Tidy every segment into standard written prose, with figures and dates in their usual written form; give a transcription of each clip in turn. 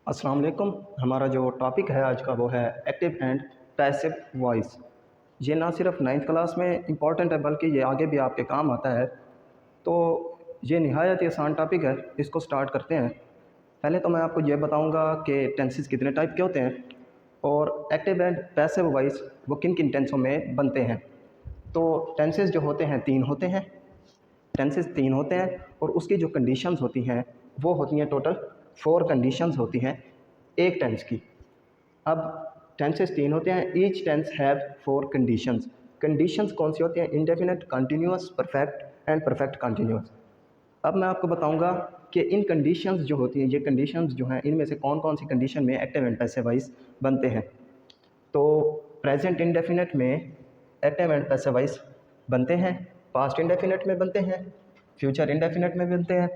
अस्सलाम वालेकुम। हमारा जो टॉपिक है आज का वो है एक्टिव एंड पैसिव वॉइस। ये ना सिर्फ 9th क्लास में इम्पॉर्टेंट है बल्कि ये आगे भी आपके काम आता है। तो ये निहायत ही आसान टॉपिक है, इसको स्टार्ट करते हैं। पहले तो मैं आपको ये बताऊंगा कि टेंसेस कितने टाइप के होते हैं और एक्टिव एंड पैसिव वॉइस वो किन किन टेंसों में बनते हैं। तो टेंसेस जो होते हैं तीन होते हैं और उसकी जो कंडीशंस होती हैं वो होती हैं टोटल 4 कंडीशंस होती हैं एक टेंस की। अब टेंसेस तीन होते हैं, each tense have 4 conditions. Conditions कौन सी होती हैं? Indefinite, continuous, perfect and perfect continuous. अब मैं आपको बताऊंगा कि इन कंडीशंस जो होती हैं, ये कंडीशंस जो हैं, इनमें से कौन कौन सी कंडीशन में एक्टिव एंड पैसिव वॉइस बनते हैं। तो प्रेजेंट इंडेफिनिट में एक्टिव एंड पैसिव वॉइस बनते हैं, पास्ट इंडेफिनिट में बनते हैं, फ्यूचर इंडेफिनिट में बनते हैं,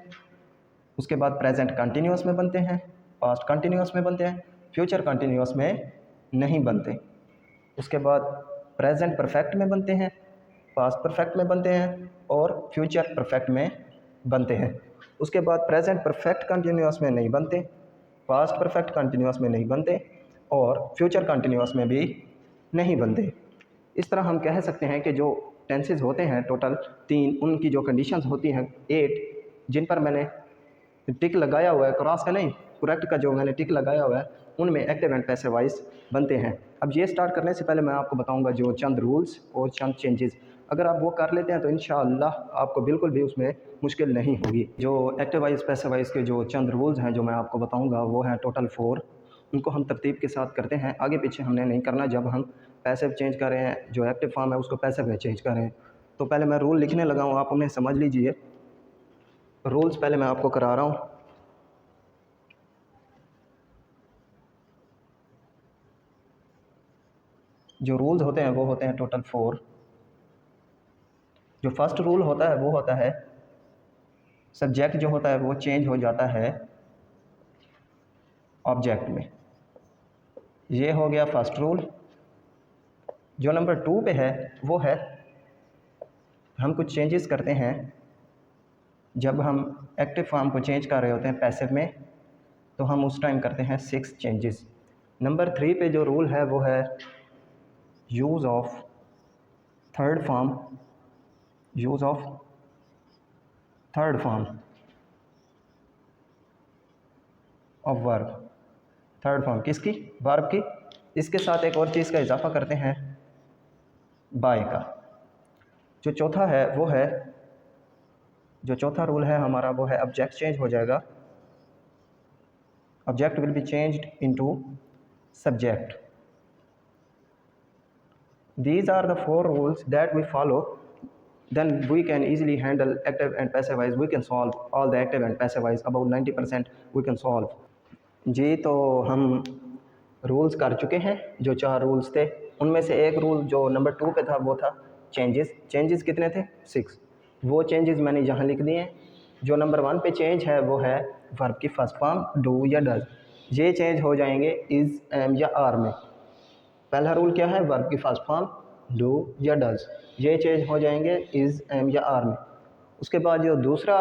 उसके बाद प्रेजेंट कंटिन्यूअस में बनते हैं, पास्ट कंटिन्यूअस में बनते हैं, फ्यूचर कंटिन्यूअस में नहीं बनते। उसके बाद प्रेजेंट परफेक्ट में बनते हैं, पास्ट परफेक्ट में बनते हैं और फ्यूचर परफेक्ट में बनते हैं। उसके बाद प्रेजेंट परफेक्ट कंटिन्यूअस में नहीं बनते, पास्ट परफेक्ट कंटिन्यूअस में नहीं बनते और फ्यूचर कंटिन्यूअस में भी नहीं बनते। इस तरह हम कह सकते हैं कि जो टेंसेस होते हैं टोटल 3, उनकी जो कंडीशंस होती हैं 8, जिन पर मैंने टिक लगाया हुआ है, क्रॉस का नहीं, करेक्ट का जो मैंने टिक लगाया हुआ है, उनमें एक्टिव एंड पैसिव वॉइस बनते हैं। अब ये स्टार्ट करने से पहले मैं आपको बताऊंगा जो चंद रूल्स और चंद चेंजेस। अगर आप वो कर लेते हैं तो इंशाअल्लाह आपको बिल्कुल भी उसमें मुश्किल नहीं होगी। जो एक्टिव वॉइस पैसिव वॉइस के जो चंद रूल्स हैं जो मैं आपको बताऊँगा वो हैं टोटल 4। उनको हम तरतीब के साथ करते हैं, आगे पीछे हमने नहीं करना। जब हम पैसिव चेंज कर रहे हैं, जो एक्टिव फॉर्म है उसको पैसिव में चेंज कर रहे हैं। तो पहले मैं रूल लिखने लगा हूँ, आप उन्हें समझ लीजिए। रूल्स पहले मैं आपको करा रहा हूँ। जो रूल्स होते हैं वो होते हैं टोटल 4। जो फर्स्ट रूल होता है वो होता है सब्जेक्ट जो होता है वो चेंज हो जाता है ऑब्जेक्ट में। ये हो गया फर्स्ट रूल। जो नंबर 2 पे है वो है हम कुछ चेंजेस करते हैं जब हम एक्टिव फॉर्म को चेंज कर रहे होते हैं पैसिव में, तो हम उस टाइम करते हैं 6 चेंजेस। नंबर 3 पे जो रूल है वो है use of third form of verb. Third form किसकी? वर्ब की। इसके साथ एक और चीज़ का इजाफा करते हैं, बाय का। जो चौथा है वो है, जो चौथा रूल है हमारा वो है ऑब्जेक्ट चेंज हो जाएगा। Object will be changed into subject. These are the 4 rules that we follow, then we can easily handle active and passive voice. We can solve all the active and passive voice, about 90% we can solve. जी, तो हम rules कर चुके हैं। जो 4 rules थे उनमें से एक रूल जो नंबर 2 पे था वो था चेंजेस कितने थे? 6। वो चेंजेस मैंने यहाँ लिख दिए हैं। जो नंबर 1 पे चेंज है वो है वर्ब की फर्स्ट फॉर्म डू या डज। ये चेंज हो जाएंगे इज़, एम या आर में। पहला रूल क्या है? वर्ब की फर्स्ट फॉर्म डू या डज, ये चेंज हो जाएंगे इज़, एम या आर में। उसके बाद जो दूसरा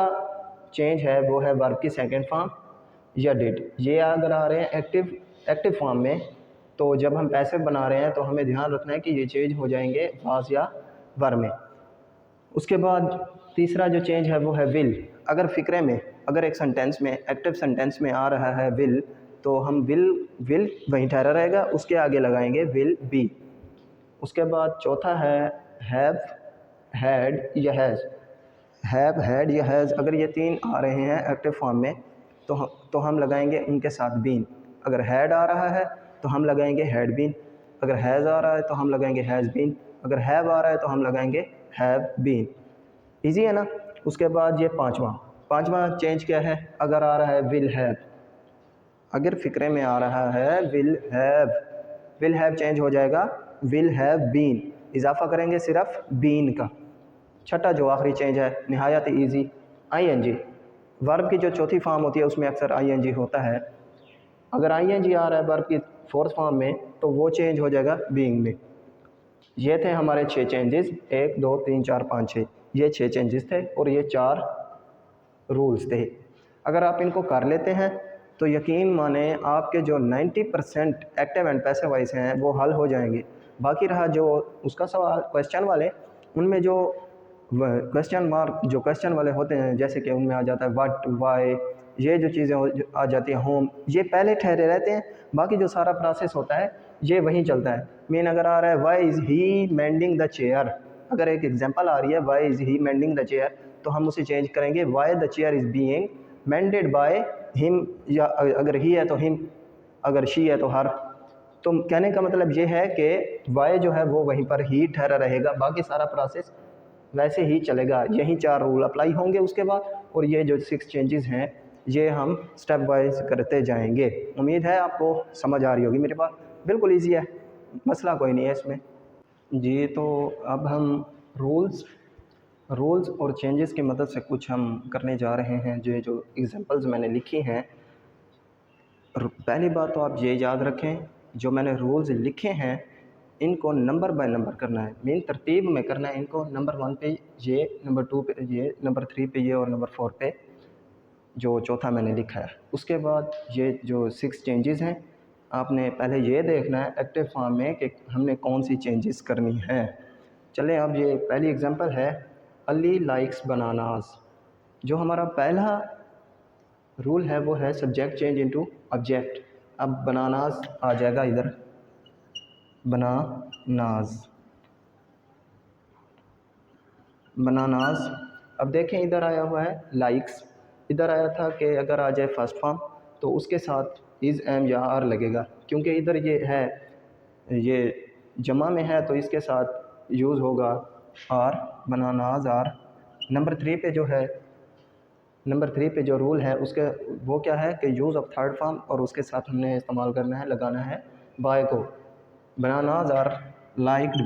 चेंज है वो है वर्ब की सेकंड फॉर्म या डिड। ये अगर आ रहे हैं एक्टिव फॉर्म में, तो जब हम पैसिव बना रहे हैं तो हमें ध्यान रखना है कि ये चेंज हो जाएंगे वाज या वर में। उसके बाद तीसरा जो चेंज है वो है विल। अगर फ़िक्रे में, अगर एक सेंटेंस में, एक्टिव सेंटेंस में आ रहा है विल, तो हम विल वहीं ठहरा रहेगा, उसके आगे लगाएंगे विल बी। उसके बाद चौथा है हैव, हैड या हैज़। हैव, हैड या हैज़, अगर ये 3 आ रहे हैं एक्टिव फॉर्म में तो हम लगाएंगे उनके साथ बीन। अगर हैड आ रहा है तो हम लगाएंगे हैड बीन, अगर हैज़ आ रहा है तो हम लगाएंगे हैज़ बीन, अगर हैव आ रहा है तो हम लगाएंगे हैव बीन। ईजी है ना? उसके बाद ये पांचवा चेंज क्या है? अगर आ रहा है विल हैव, अगर फ़िक्रे में आ रहा है विल हैव चेंज हो जाएगा विल हैव बीन, इजाफा करेंगे सिर्फ बीन का। छठा जो आखिरी चेंज है निहायत ईजी, आईएनजी। वर्ब की जो चौथी फॉर्म होती है उसमें अक्सर आईएनजी होता है। अगर आईएनजी आ रहा है वर्ब की फोर्थ फॉर्म में तो वो चेंज हो जाएगा बीइंग में। ये थे हमारे 6 चेंजेस, 1 2 3 4 5 6, ये 6 चेंजेस थे और ये 4 रूल्स थे। अगर आप इनको कर लेते हैं तो यकीन माने आपके जो 90% एक्टिव एंड पैसिव वॉइस हैं वो हल हो जाएंगे। बाकी रहा जो उसका सवाल क्वेश्चन वाले, उनमें जो क्वेश्चन मार्क जो क्वेश्चन वाले होते हैं, जैसे कि उनमें आ जाता है व्हाट, वाई, ये जो चीज़ें आ जाती हैं, होम, ये पहले ठहरे रहते हैं। बाकी जो सारा प्रोसेस होता है ये वहीं चलता है। मीन अगर आ रहा है why is he mending the chair, अगर एक एग्जांपल आ रही है why is he mending the chair, तो हम उसे चेंज करेंगे why the chair is being mended by him, या अगर ही है तो हिम, अगर शी है तो हर। तो कहने का मतलब ये है कि वाई जो है वो वहीं पर ही ठहरा रहेगा, बाकी सारा प्रोसेस वैसे ही चलेगा। यही 4 रूल अप्लाई होंगे उसके बाद, और ये जो 6 चेंजेस हैं ये हम स्टेप वाइज करते जाएंगे। उम्मीद है आपको समझ आ रही होगी मेरे पास, बिल्कुल ईजी है, मसला कोई नहीं है इसमें जी। तो अब हम रूल्स और चेंजेस की मदद से कुछ हम करने जा रहे हैं। जो एग्जांपल्स मैंने लिखी हैं, पहली बात तो आप ये याद रखें, जो मैंने रूल्स लिखे हैं इनको नंबर बाय नंबर करना है, मेन तरतीब में करना है इनको। नंबर 1 पे ये, नंबर 2 पे ये, नंबर 3 पे ये, और नंबर 4 पे जो चौथा मैंने लिखा है। उसके बाद ये जो 6 चेंजेस हैं, आपने पहले ये देखना है एक्टिव फॉर्म में कि हमने कौन सी चेंजेस करनी है। चलें, अब ये पहली एग्जांपल है अली लाइक्स बनानास। जो हमारा पहला रूल है वो है सब्जेक्ट चेंज इनटू ऑब्जेक्ट। अब बनानास आ जाएगा इधर, बनानास। अब देखें इधर आया हुआ है लाइक्स, इधर आया था कि अगर आ जाए फर्स्ट फॉर्म तो उसके साथ इज़, एम या आर लगेगा, क्योंकि इधर ये है, ये जमा में है तो इसके साथ यूज़ होगा आर, बनानाज आर। नंबर 3 पे जो रूल है उसके वो क्या है कि यूज़ ऑफ थर्ड फॉर्म, और उसके साथ हमने इस्तेमाल करना है, लगाना है बाय को। Bananas are liked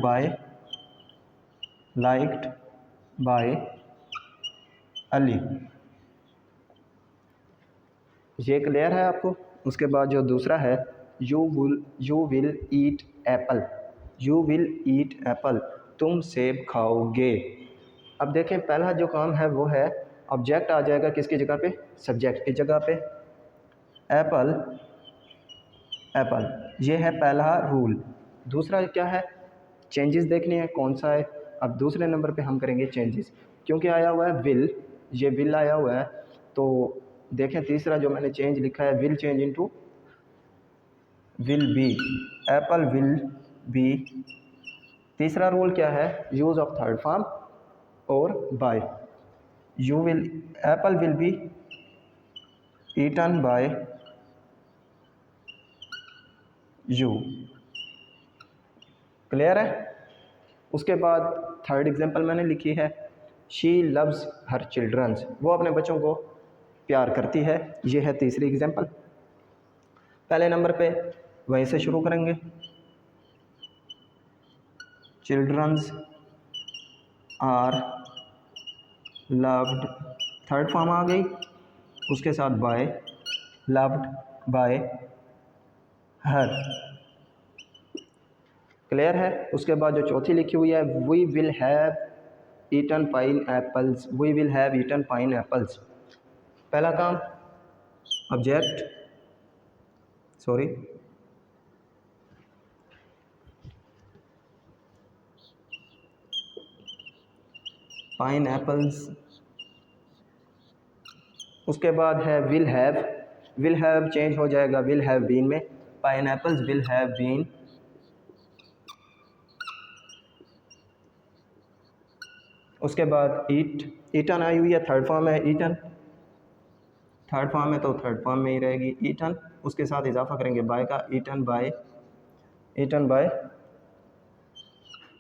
by Ali. ये क्लियर है आपको। उसके बाद जो दूसरा है यू विल ईट एप्पल, तुम सेब खाओगे। अब देखें पहला जो काम है वो है ऑब्जेक्ट आ जाएगा किसकी जगह पे, सब्जेक्ट की जगह पे, एप्पल, ये है पहला रूल। दूसरा क्या है, चेंजेस देखनी है कौन सा है। अब दूसरे नंबर पे हम करेंगे चेंजेस, क्योंकि आया हुआ है विल, ये विल आया हुआ है, तो देखें तीसरा जो मैंने चेंज लिखा है will change into will be, apple will be. तीसरा रूल क्या है, यूज़ ऑफ थर्ड फॉर्म और by. Apple will be eaten by you. Clear है। उसके बाद थर्ड एग्जांपल मैंने लिखी है शी लव्स हर चिल्ड्रंस, वो अपने बच्चों को प्यार करती है। ये है तीसरी एग्जांपल। पहले नंबर पे वहीं से शुरू करेंगे, childrens are loved, third form आ गई, उसके साथ by, loved by her. Clear है। उसके बाद जो चौथी लिखी हुई है we will have eaten pineapples, पहला काम ऑब्जेक्ट, सॉरी, पाइन एप्पल्स। उसके बाद है विल हैव चेंज हो जाएगा विल हैव बीन में, pineapples will have been. उसके बाद ईटन आई हुई है, थर्ड फॉर्म है ईटन, थर्ड फॉर्म है तो थर्ड फॉर्म में ही रहेगी ईटन। उसके साथ इजाफा करेंगे बाय का, ईटन बाय,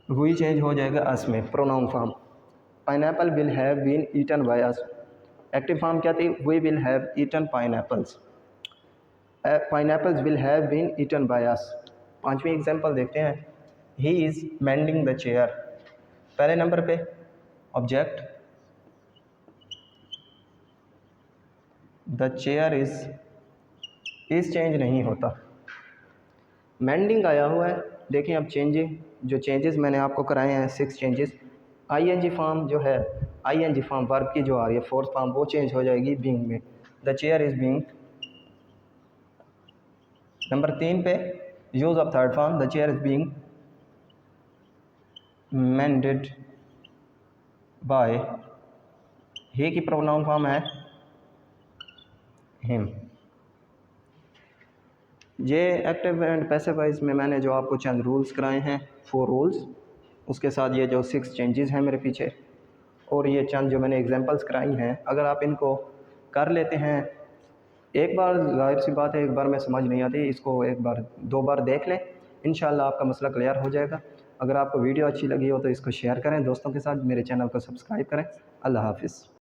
वही चेंज हो जाएगा अस में, pronoun form. Pineapple will have been eaten by us, active form क्या थी, we will have eaten pineapples, pineapples will have been eaten by us. पांचवी एग्जांपल देखते हैं, he is mending the chair. पहले number पे object, the chair is change नहीं होता, mending आया हुआ है। देखें अब चेंजेस मैंने आपको कराए हैं 6 चेंजेस। आईएनजी फॉर्म जो है, आईएनजी फॉर्म वर्ब की जो आ रही है फोर्थ फॉर्म, वो चेंज हो जाएगी बीइंग में, the chair is being number 3 पे use of third form, the chair is being mended by, he की प्रोनाउन फॉर्म है हिम। ये एक्टिव एंड पैसिव वॉइस में मैंने जो आपको चंद रूल्स कराए हैं, 4 रूल्स, उसके साथ ये जो 6 चेंजेस हैं मेरे पीछे, और ये चंद जो मैंने एग्जांपल्स कराई हैं, अगर आप इनको कर लेते हैं एक बार, जाहिर सी बात है एक बार में समझ नहीं आती, इसको एक बार 2 बार देख लें, इंशाल्लाह आपका मसला क्लियर हो जाएगा। अगर आपको वीडियो अच्छी लगी हो तो इसको शेयर करें दोस्तों के साथ, मेरे चैनल को सब्सक्राइब करें। अल्लाह हाफ़िज़।